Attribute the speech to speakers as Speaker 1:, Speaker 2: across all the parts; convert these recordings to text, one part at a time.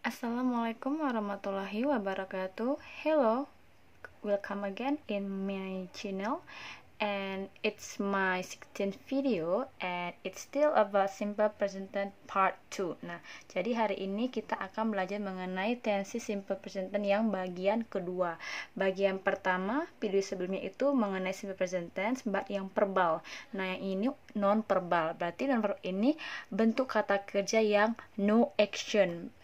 Speaker 1: Assalamualaikum warahmatullahi wabarakatuh. Hello, welcome again in my channel, and it's my 16th video, and it's still about simple present tense part 2. Nah, jadi hari ini kita akan belajar mengenai tensi simple present tense yang bagian kedua. Bagian pertama, video sebelumnya itu mengenai simple present tense yang verbal. Nah, yang ini non verbal. Berarti non verbal ini bentuk kata kerja yang no action.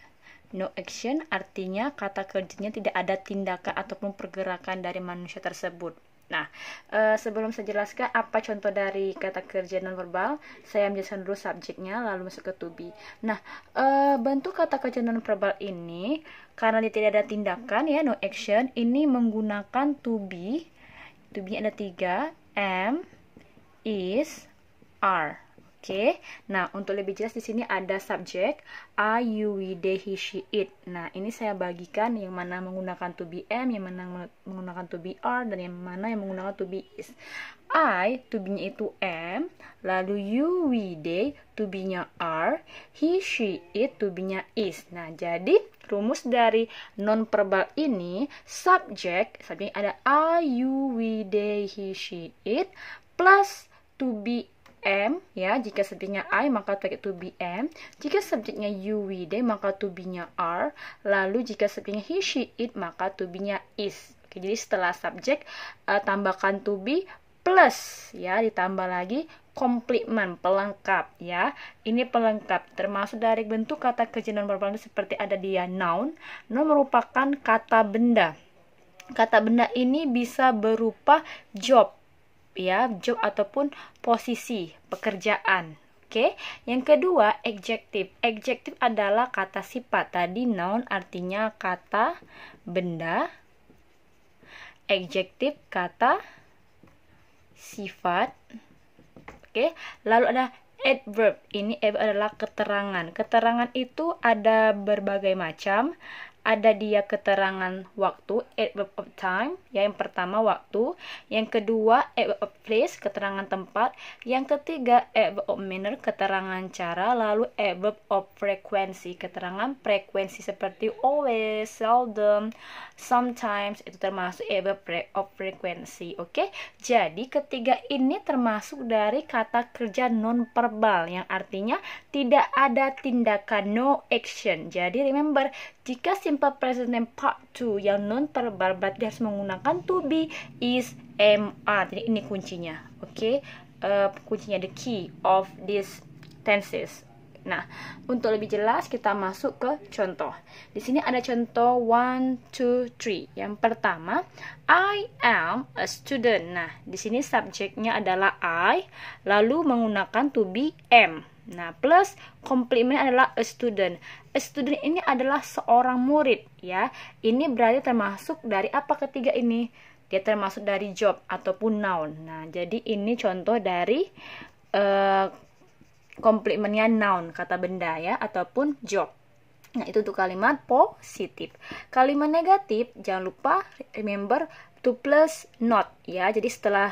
Speaker 1: No action artinya kata kerjanya tidak ada tindakan ataupun pergerakan dari manusia tersebut. Nah, sebelum saya jelaskan apa contoh dari kata kerja nonverbal, saya menjelaskan dulu subjeknya, lalu masuk ke to be. Nah, bentuk kata kerja nonverbal ini, karena dia tidak ada tindakan, ya, no action, ini menggunakan to be. To be ada 3, am, is, are. Oke, nah untuk lebih jelas di sini ada subjek I, you, we, they, he, she, it. Nah ini saya bagikan yang mana menggunakan to be am, yang mana menggunakan to be are, dan yang mana yang menggunakan to be is. I, to be-nya itu am, lalu you, we, they, to be-nya are, he, she, it, to be-nya is. Nah jadi rumus dari non-verbal ini, subjek ada I, you, we, they, he, she, it, plus to be am, ya, jika subjeknya I maka pakai to be am, jika subjeknya you, we, they maka to be-nya are, lalu jika subjeknya he, she, it maka to be-nya is. Oke, jadi setelah subjek tambahkan to be plus, ya, ditambah lagi komplement, pelengkap, ya. Ini pelengkap termasuk dari bentuk kata kerja nonverbal seperti ada dia noun. Noun merupakan kata benda. Kata benda ini bisa berupa job, ya, job ataupun posisi pekerjaan. Oke, yang kedua adjective. Adjective adalah kata sifat. Tadi noun artinya kata benda, adjective kata sifat. Oke, lalu ada adverb. Ini adalah keterangan. Keterangan itu ada berbagai macam. Ada dia keterangan waktu, adverb of time, ya, yang pertama waktu, yang kedua adverb of place, keterangan tempat, yang ketiga adverb of manner, keterangan cara, lalu adverb of frequency, keterangan frekuensi seperti always, seldom, sometimes, itu termasuk adverb of frequency. Oke, jadi ketiga ini termasuk dari kata kerja non-verbal yang artinya tidak ada tindakan, no action. Jadi remember, jika simple present tense part 2 yang non-verbal berarti harus menggunakan to be, is, am, are. Jadi ini kuncinya. Oke, kuncinya, the key of these tenses. Nah, untuk lebih jelas kita masuk ke contoh. Di sini ada contoh 1, 2, 3. Yang pertama, I am a student. Nah, di sini subjeknya adalah I, lalu menggunakan to be am. Nah, plus komplement adalah a student. A student ini adalah seorang murid, ya. Ini berarti termasuk dari apa ketiga ini? Dia termasuk dari job ataupun noun. Nah, jadi ini contoh dari komplementnya noun, kata benda, ya, ataupun job. Nah, itu untuk kalimat positif. Kalimat negatif, jangan lupa remember to plus not, ya. Jadi setelah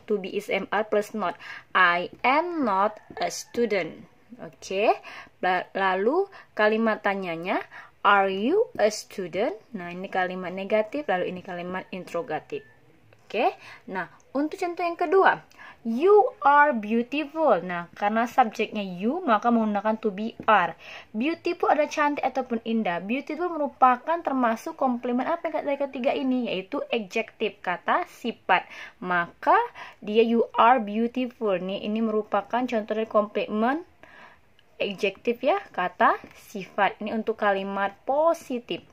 Speaker 1: to be, is, am, are plus not. I am not a student. Oke. Lalu kalimat tanyanya, are you a student? Nah, ini kalimat negatif, lalu ini kalimat interrogatif. Oke. Nah, untuk contoh yang kedua, you are beautiful. Nah, karena subjeknya you, maka menggunakan to be are. Beautiful ada cantik ataupun indah. Beautiful merupakan termasuk komplement apa yang dari ketiga ini, yaitu adjective, kata sifat. Maka dia you are beautiful. Ini merupakan contoh dari komplement adjective, ya, kata sifat. Ini untuk kalimat positif.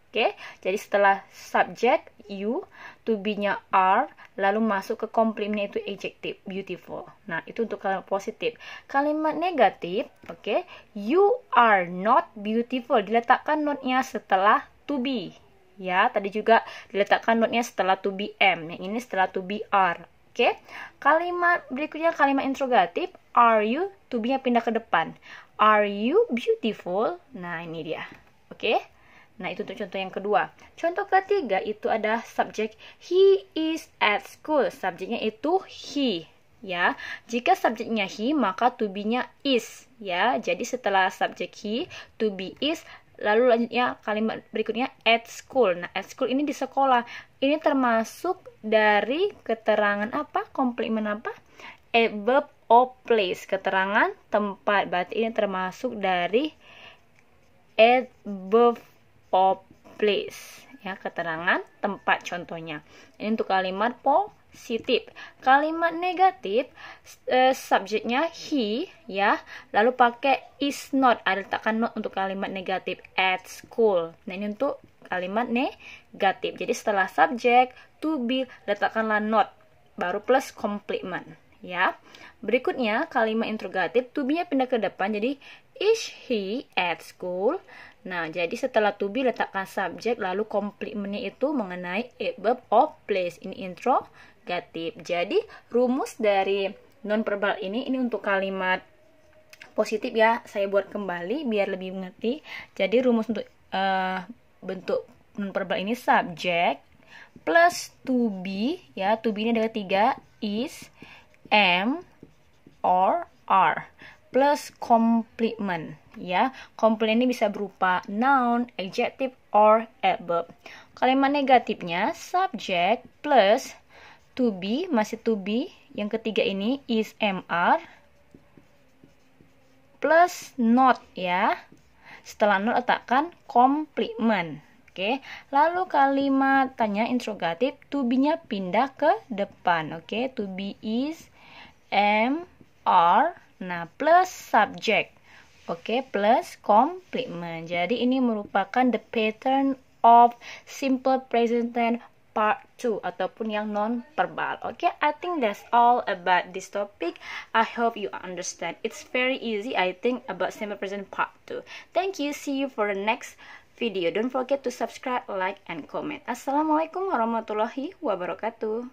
Speaker 1: Oke, jadi setelah subjek you, to be-nya are, lalu masuk ke komplementnya itu adjective, beautiful. Nah, itu untuk kalimat positif. Kalimat negatif, oke, you are not beautiful. Diletakkan not-nya setelah to be. Ya, tadi juga diletakkan not-nya setelah to be am. Yang ini setelah to be are. Oke, kalimat berikutnya kalimat interrogatif, are you, to be-nya pindah ke depan. Are you beautiful? Nah, ini dia. Oke. Nah, itu untuk contoh yang kedua. Contoh ketiga itu ada subjek he is at school. Subjeknya itu he. ya. Jika subjeknya he, maka to be-nya is, ya. Jadi setelah subjek he, to be is, Lalu lanjutnya kalimat berikutnya at school. Nah, at school ini di sekolah. Ini termasuk dari keterangan apa? Komplement apa? A verb of place. Keterangan tempat. Berarti ini termasuk dari a verb of place. Ya, keterangan tempat contohnya. Ini untuk kalimat positif. Kalimat negatif, subjeknya he, ya. Lalu pakai is not, ada letakkan not untuk kalimat negatif at school. Nah, ini untuk kalimat negatif. Jadi setelah subjek to be letakkanlah not, baru plus complement, ya. Berikutnya kalimat interrogatif, to be-nya pindah ke depan, jadi is he at school. Nah, jadi setelah to be letakkan subjek, lalu complementnya itu mengenai a verb of place. Ini interrogatif. Jadi rumus dari non verbal ini untuk kalimat positif ya. Saya buat kembali biar lebih mengerti. Jadi rumus untuk bentuk non verbal ini subjek plus to be, ya. To be ini ada 3, is, am, or, are, plus complement, ya. Complement ini bisa berupa noun, adjective, or adverb. Kalimat negatifnya subject plus to be, masih to be. Yang ketiga ini is, am, are, plus not, ya. Setelah not letakkan complement. Oke. Lalu kalimat tanya interrogatif, to be-nya pindah ke depan. Oke. To be is, am, are, nah, plus subject. Oke, plus complement. Jadi ini merupakan the pattern of simple present tense part 2 ataupun yang non verbal. Oke, I think that's all about this topic. I hope you understand. It's very easy, I think, about simple present part 2. Thank you. See you for the next video. Don't forget to subscribe, like, and comment. Assalamualaikum warahmatullahi wabarakatuh.